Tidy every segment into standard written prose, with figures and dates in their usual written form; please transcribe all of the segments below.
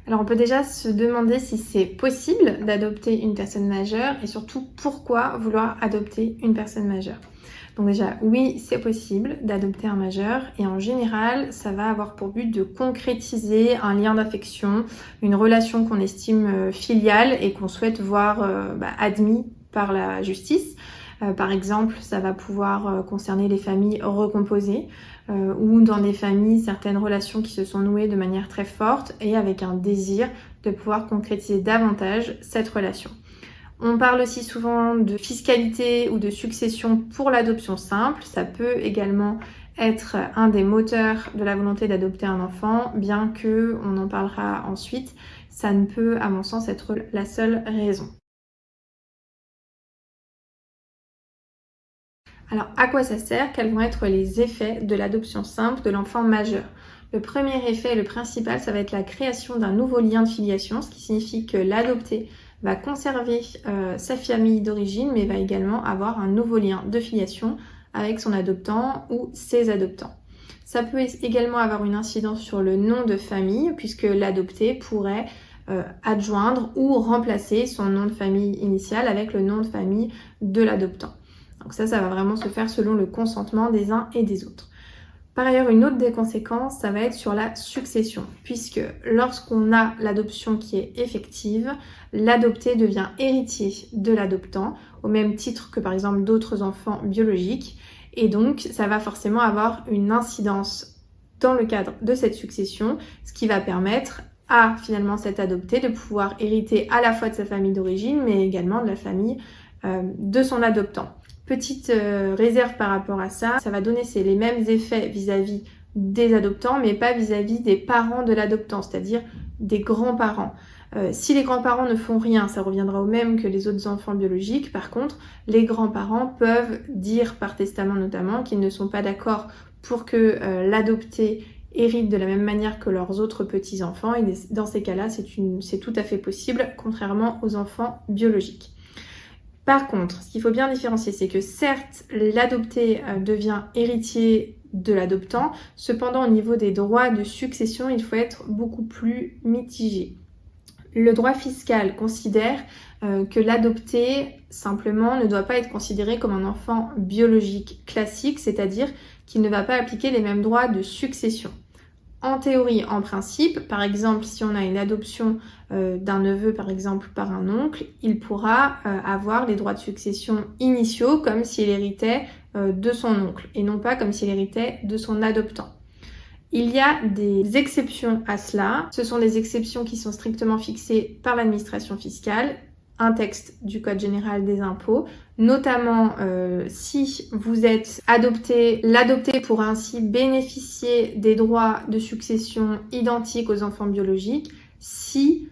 Alors on peut déjà se demander si c'est possible d'adopter une personne majeure et surtout pourquoi vouloir adopter une personne majeure. Donc déjà, oui, c'est possible d'adopter un majeur et en général, ça va avoir pour but de concrétiser un lien d'affection, une relation qu'on estime filiale et qu'on souhaite voir admis par la justice. Par exemple, ça va pouvoir concerner les familles recomposées ou dans des familles, certaines relations qui se sont nouées de manière très forte et avec un désir de pouvoir concrétiser davantage cette relation. On parle aussi souvent de fiscalité ou de succession pour l'adoption simple. Ça peut également être un des moteurs de la volonté d'adopter un enfant, bien que, on en parlera ensuite, ça ne peut, à mon sens, être la seule raison. Alors, à quoi ça sert? Quels vont être les effets de l'adoption simple de l'enfant majeur? Le premier effet, le principal, ça va être la création d'un nouveau lien de filiation, ce qui signifie que l'adopté va conserver sa famille d'origine, mais va également avoir un nouveau lien de filiation avec son adoptant ou ses adoptants. Ça peut également avoir une incidence sur le nom de famille, puisque l'adopté pourrait adjoindre ou remplacer son nom de famille initial avec le nom de famille de l'adoptant. Donc ça va vraiment se faire selon le consentement des uns et des autres. Par ailleurs, une autre des conséquences, ça va être sur la succession, puisque lorsqu'on a l'adoption qui est effective, l'adopté devient héritier de l'adoptant, au même titre que par exemple d'autres enfants biologiques, et donc ça va forcément avoir une incidence dans le cadre de cette succession, ce qui va permettre à finalement cet adopté de pouvoir hériter à la fois de sa famille d'origine, mais également de la famille de son adoptant. Petite réserve par rapport à ça, ça va donner les mêmes effets vis-à-vis des adoptants, mais pas vis-à-vis des parents de l'adoptant, c'est-à-dire des grands-parents. Si les grands-parents ne font rien, ça reviendra au même que les autres enfants biologiques. Par contre, les grands-parents peuvent dire par testament notamment qu'ils ne sont pas d'accord pour que l'adopté hérite de la même manière que leurs autres petits-enfants. Et dans ces cas-là, c'est tout à fait possible, contrairement aux enfants biologiques. Par contre, ce qu'il faut bien différencier, c'est que certes, l'adopté devient héritier de l'adoptant, cependant au niveau des droits de succession, il faut être beaucoup plus mitigé. Le droit fiscal considère que l'adopté, simplement, ne doit pas être considéré comme un enfant biologique classique, c'est-à-dire qu'il ne va pas appliquer les mêmes droits de succession. En théorie, en principe, par exemple, si on a une adoption d'un neveu, par exemple, par un oncle, il pourra avoir les droits de succession initiaux comme s'il héritait de son oncle et non pas comme s'il héritait de son adoptant. Il y a des exceptions à cela. Ce sont des exceptions qui sont strictement fixées par l'administration fiscale, un texte du Code général des impôts, notamment si vous êtes adopté, l'adopté pourra ainsi bénéficier des droits de succession identiques aux enfants biologiques si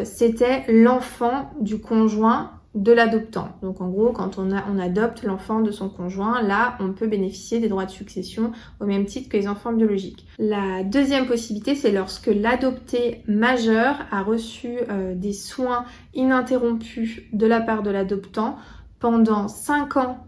c'était l'enfant du conjoint de l'adoptant. Donc en gros, quand on adopte l'enfant de son conjoint, là, on peut bénéficier des droits de succession au même titre que les enfants biologiques. La deuxième possibilité, c'est lorsque l'adopté majeur a reçu des soins ininterrompus de la part de l'adoptant pendant 5 ans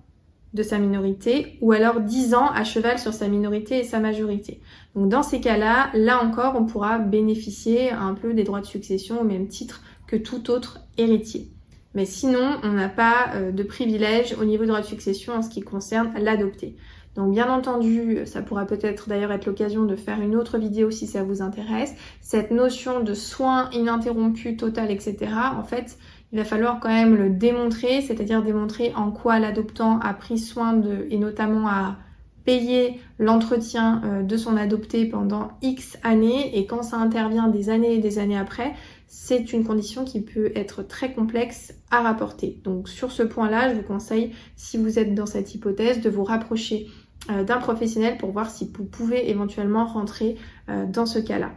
de sa minorité ou alors 10 ans à cheval sur sa minorité et sa majorité. Donc dans ces cas-là, là encore, on pourra bénéficier un peu des droits de succession au même titre que tout autre héritier. Mais sinon, on n'a pas de privilège au niveau de droit de succession en ce qui concerne l'adopté. Donc bien entendu, ça pourra peut-être d'ailleurs être l'occasion de faire une autre vidéo si ça vous intéresse. Cette notion de soins ininterrompus, total, etc. En fait, il va falloir quand même le démontrer, c'est-à-dire démontrer en quoi l'adoptant a pris soin et notamment à payer l'entretien de son adopté pendant X années, et quand ça intervient des années et des années après, c'est une condition qui peut être très complexe à rapporter. Donc sur ce point-là, je vous conseille, si vous êtes dans cette hypothèse, de vous rapprocher d'un professionnel pour voir si vous pouvez éventuellement rentrer dans ce cas-là.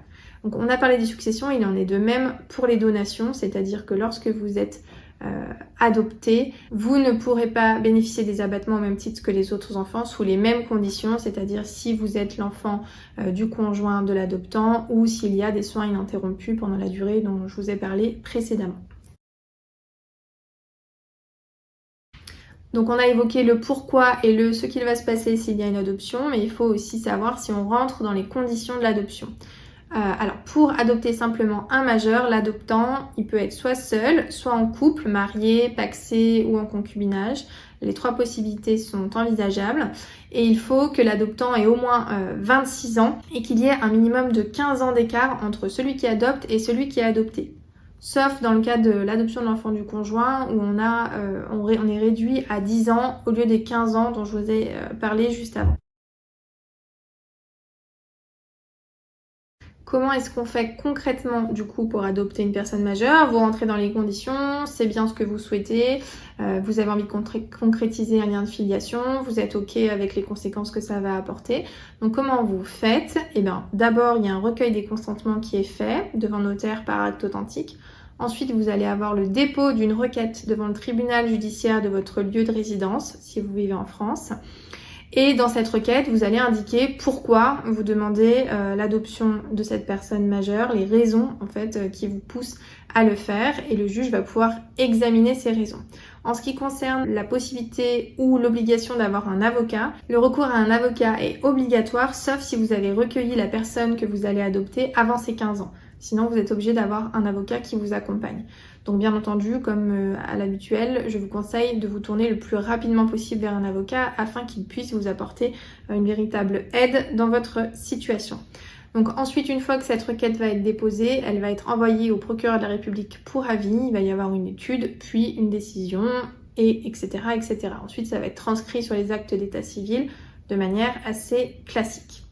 Donc on a parlé des successions, il en est de même pour les donations, c'est-à-dire que lorsque vous êtes adopté, vous ne pourrez pas bénéficier des abattements au même titre que les autres enfants sous les mêmes conditions, c'est-à-dire si vous êtes l'enfant du conjoint de l'adoptant ou s'il y a des soins ininterrompus pendant la durée dont je vous ai parlé précédemment. Donc on a évoqué le pourquoi et ce qu'il va se passer s'il y a une adoption, mais il faut aussi savoir si on rentre dans les conditions de l'adoption. Alors, pour adopter simplement un majeur, l'adoptant, il peut être soit seul, soit en couple, marié, pacsé ou en concubinage. Les 3 possibilités sont envisageables et il faut que l'adoptant ait au moins 26 ans et qu'il y ait un minimum de 15 ans d'écart entre celui qui adopte et celui qui est adopté. Sauf dans le cas de l'adoption de l'enfant du conjoint où on est réduit à 10 ans au lieu des 15 ans dont je vous ai parlé juste avant. Comment est-ce qu'on fait concrètement du coup pour adopter une personne majeure? Vous rentrez dans les conditions, c'est bien ce que vous souhaitez, vous avez envie de concrétiser un lien de filiation, vous êtes OK avec les conséquences que ça va apporter. Donc comment vous faites? Eh bien d'abord il y a un recueil des consentements qui est fait devant notaire par acte authentique. Ensuite vous allez avoir le dépôt d'une requête devant le tribunal judiciaire de votre lieu de résidence si vous vivez en France. Et dans cette requête, vous allez indiquer pourquoi vous demandez l'adoption de cette personne majeure, les raisons en fait qui vous poussent à le faire et le juge va pouvoir examiner ces raisons. En ce qui concerne la possibilité ou l'obligation d'avoir un avocat, le recours à un avocat est obligatoire sauf si vous avez recueilli la personne que vous allez adopter avant ses 15 ans. Sinon, vous êtes obligé d'avoir un avocat qui vous accompagne. Donc bien entendu, comme à l'habituel, je vous conseille de vous tourner le plus rapidement possible vers un avocat afin qu'il puisse vous apporter une véritable aide dans votre situation. Donc ensuite, une fois que cette requête va être déposée, elle va être envoyée au procureur de la République pour avis, il va y avoir une étude, puis une décision, et etc., etc. Ensuite, ça va être transcrit sur les actes d'état civil de manière assez classique.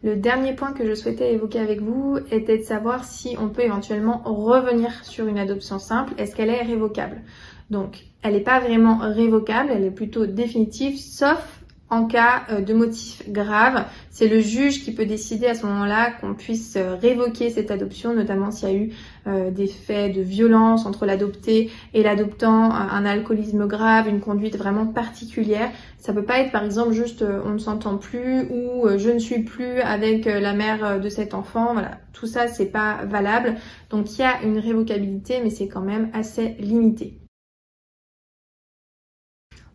Le dernier point que je souhaitais évoquer avec vous était de savoir si on peut éventuellement revenir sur une adoption simple. Est-ce qu'elle est révocable? Donc, elle n'est pas vraiment révocable, elle est plutôt définitive, sauf en cas de motif grave. C'est le juge qui peut décider à ce moment-là qu'on puisse révoquer cette adoption, notamment s'il y a eu des faits de violence entre l'adopté et l'adoptant, un alcoolisme grave, une conduite vraiment particulière. Ça peut pas être par exemple juste on ne s'entend plus ou je ne suis plus avec la mère de cet enfant. Voilà, tout ça c'est pas valable. Donc il y a une révocabilité mais c'est quand même assez limité.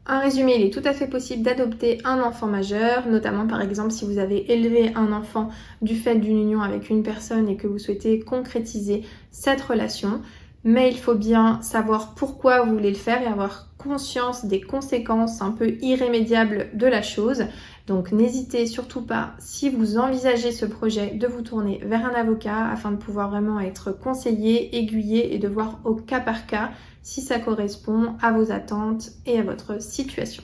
En résumé, il est tout à fait possible d'adopter un enfant majeur, notamment par exemple si vous avez élevé un enfant du fait d'une union avec une personne et que vous souhaitez concrétiser cette relation. Mais il faut bien savoir pourquoi vous voulez le faire et avoir conscience des conséquences un peu irrémédiables de la chose. Donc n'hésitez surtout pas, si vous envisagez ce projet, de vous tourner vers un avocat afin de pouvoir vraiment être conseillé, aiguillé et de voir au cas par cas si ça correspond à vos attentes et à votre situation.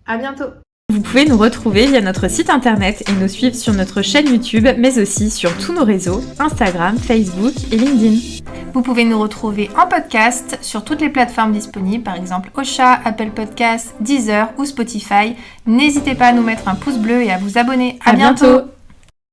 À bientôt! Vous pouvez nous retrouver via notre site internet et nous suivre sur notre chaîne YouTube, mais aussi sur tous nos réseaux, Instagram, Facebook et LinkedIn. Vous pouvez nous retrouver en podcast sur toutes les plateformes disponibles, par exemple Ocha, Apple Podcasts, Deezer ou Spotify. N'hésitez pas à nous mettre un pouce bleu et à vous abonner. À bientôt.